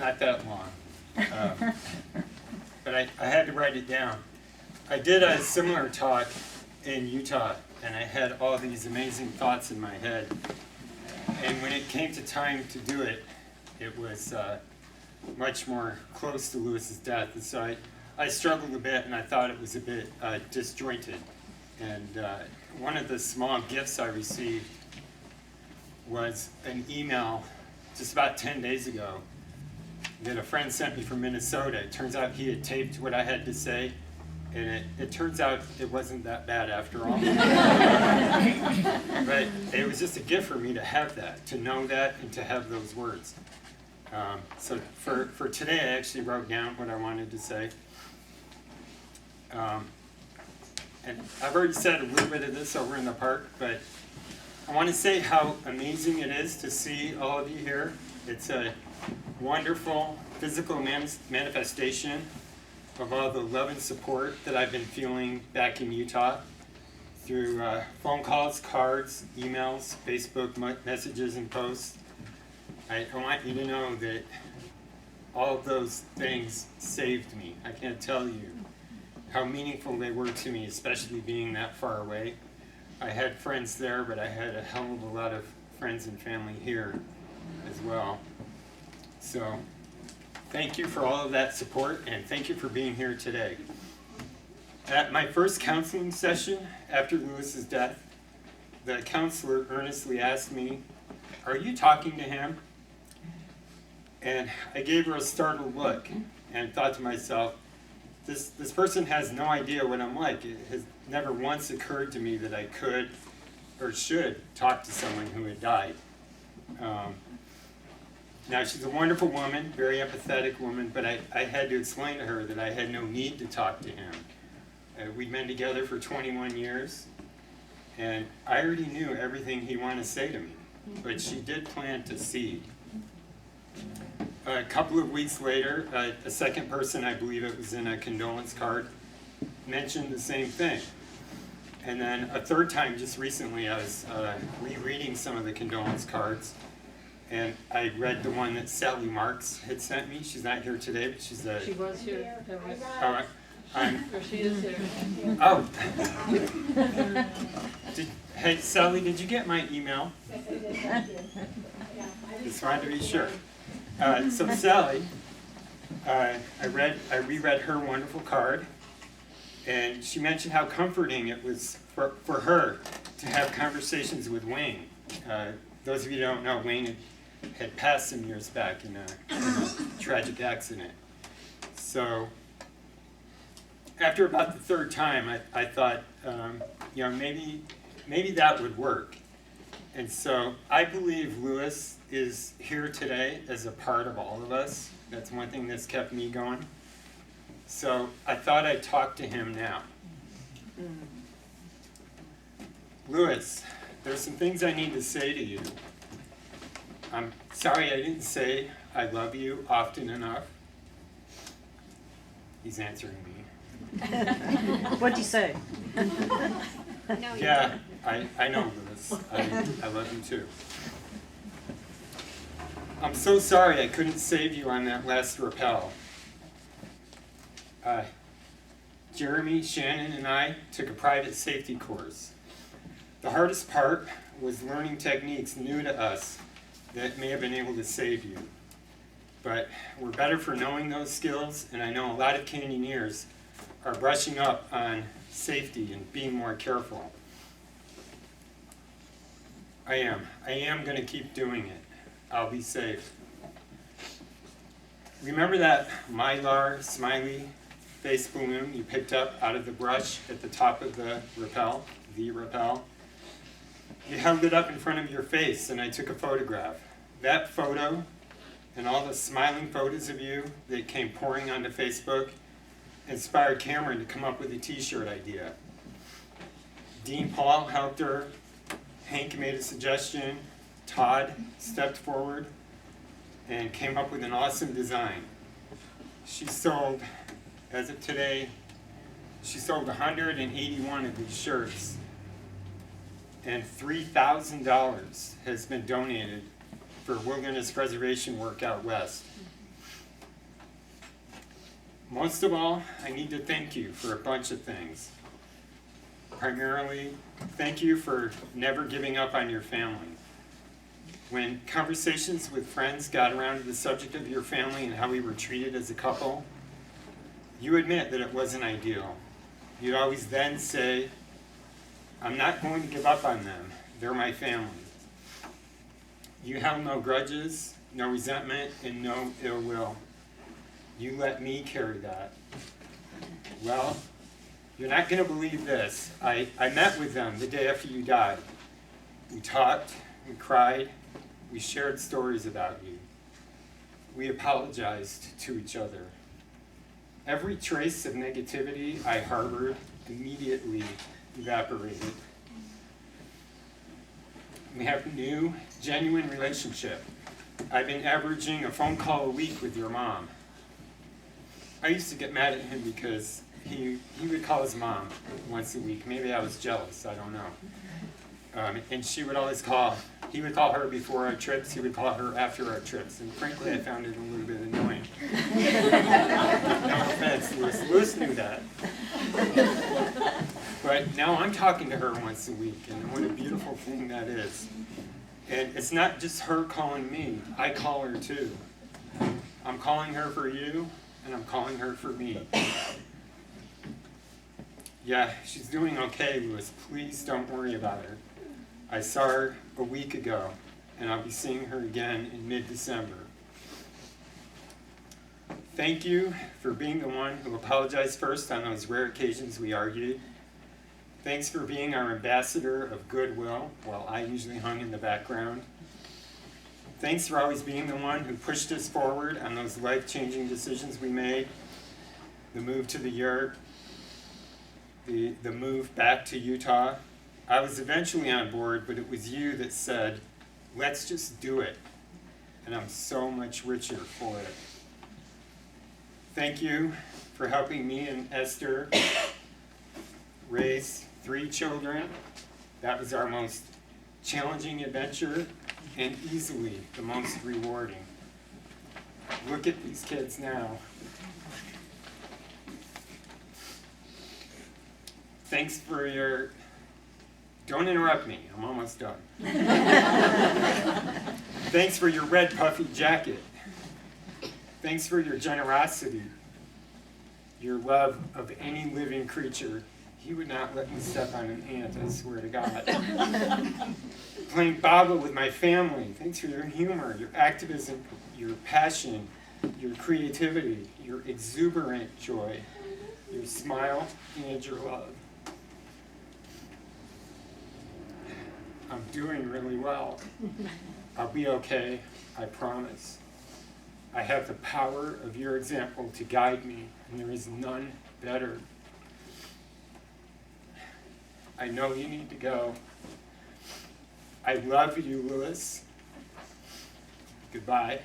not that long. But I had to write it down. I did a similar talk in Utah, and I had all these amazing thoughts in my head. And when it came to time to do it, it was much more close to Lewis's death. And so I struggled a bit, and I thought it was a bit disjointed. And one of the small gifts I received was an email just about 10 days ago that a friend sent me from Minnesota. It turns out he had taped what I had to say, and it turns out it wasn't that bad after all. But it was just a gift for me to have that, to know that, and to have those words. So for today, I actually wrote down what I wanted to say. And I've already said a little bit of this over in the park, but I want to say how amazing it is to see all of you here. It's a wonderful physical manifestation of all the love and support that I've been feeling back in Utah through phone calls, cards, emails, Facebook messages, and posts. I want you to know that all of those things saved me. I can't tell you how meaningful they were to me, especially being that far away. I had friends there, but I had a hell of a lot of friends and family here as well. So thank you for all of that support, and thank you for being here today. At my first counseling session after Lewis's death, the counselor earnestly asked me, "Are you talking to him?" And I gave her a startled look and thought to myself, this person has no idea what I'm like. It has never once occurred to me that I could or should talk to someone who had died. Now, she's a wonderful woman, very empathetic woman, but I had to explain to her that I had no need to talk to him. We'd been together for 21 years, and I already knew everything he wanted to say to me, but she did plant a seed. A couple of weeks later, a second person, I believe it was in a condolence card, mentioned the same thing. And then a third time, just recently, I was rereading some of the condolence cards, and I read the one that Sally Marks had sent me. She's not here today, but she's a... She was here. Oh, Or she is here. Oh. Hey, Sally, did you get my email? Just wanted to be sure. So Sally, I reread her wonderful card, and she mentioned how comforting it was for her to have conversations with Wayne. Those of you who don't know, Wayne had passed some years back in a tragic accident. So after about the third time, I thought, maybe that would work. And so I believe Lewis is here today as a part of all of us. That's one thing that's kept me going. So I thought I'd talk to him now. Lewis, there's some things I need to say to you. I'm sorry I didn't say I love you often enough. He's answering me. What'd you say? Yeah, I know, Lewis. I love you too. I'm so sorry I couldn't save you on that last rappel. Jeremy, Shannon, and I took a private safety course. The hardest part was learning techniques new to us that may have been able to save you. But we're better for knowing those skills, and I know a lot of canyoneers are brushing up on safety and being more careful. I am going to keep doing it. I'll be safe. Remember that Mylar smiley face balloon you picked up out of the brush at the top of the rappel? You held it up in front of your face, and I took a photograph. That photo and all the smiling photos of you that came pouring onto Facebook inspired Cameron to come up with a t-shirt idea. Dean Paul helped her. Hank made a suggestion. Todd stepped forward and came up with an awesome design. She sold, as of today, she sold 181 of these shirts, and $3,000 has been donated for wilderness preservation work out west. most of all, I need to thank you for a bunch of things. Primarily, thank you for never giving up on your family. When conversations with friends got around to the subject of your family and how we were treated as a couple, you admit that it wasn't ideal. You'd always then say, I'm not going to give up on them. They're my family. You held no grudges, no resentment, and no ill will. You let me carry that. Well, you're not going to believe this. I met with them the day after you died. We talked, we cried, we shared stories about you. We apologized to each other. Every trace of negativity I harbored immediately evaporated. We have a new, genuine relationship. I've been averaging a phone call a week with your mom. I used to get mad at him because he would call his mom once a week. Maybe I was jealous, I don't know. And she would always call. He would call her before our trips, he would call her after our trips. And frankly, I found it a little bit annoying. No offense, Lewis. Lewis knew that. But now I'm talking to her once a week, and what a beautiful thing that is. And it's not just her calling me, I call her too. I'm calling her for you, and I'm calling her for me. Yeah, she's doing okay, Lewis. Please don't worry about her. I saw her a week ago, and I'll be seeing her again in mid-December. Thank you for being the one who apologized first on those rare occasions we argued. Thanks for being our ambassador of goodwill, while I usually hung in the background. Thanks for always being the one who pushed us forward on those life-changing decisions we made. The move to the yurt, the move back to Utah. I was eventually on board, but it was you that said, let's just do it. And I'm so much richer for it. Thank you for helping me and Esther raise 3 children. That was our most challenging adventure and easily the most rewarding. Look at these kids now. Thanks for your, don't interrupt me, I'm almost done. Thanks for your red puffy jacket. Thanks for your generosity, your love of any living creature. He would not let me step on an ant, I swear to God. Playing Baba with my family. Thanks for your humor, your activism, your passion, your creativity, your exuberant joy, your smile, and your love. I'm doing really well. I'll be okay, I promise. I have the power of your example to guide me, and there is none better. I know you need to go. I love you, Lewis. Goodbye.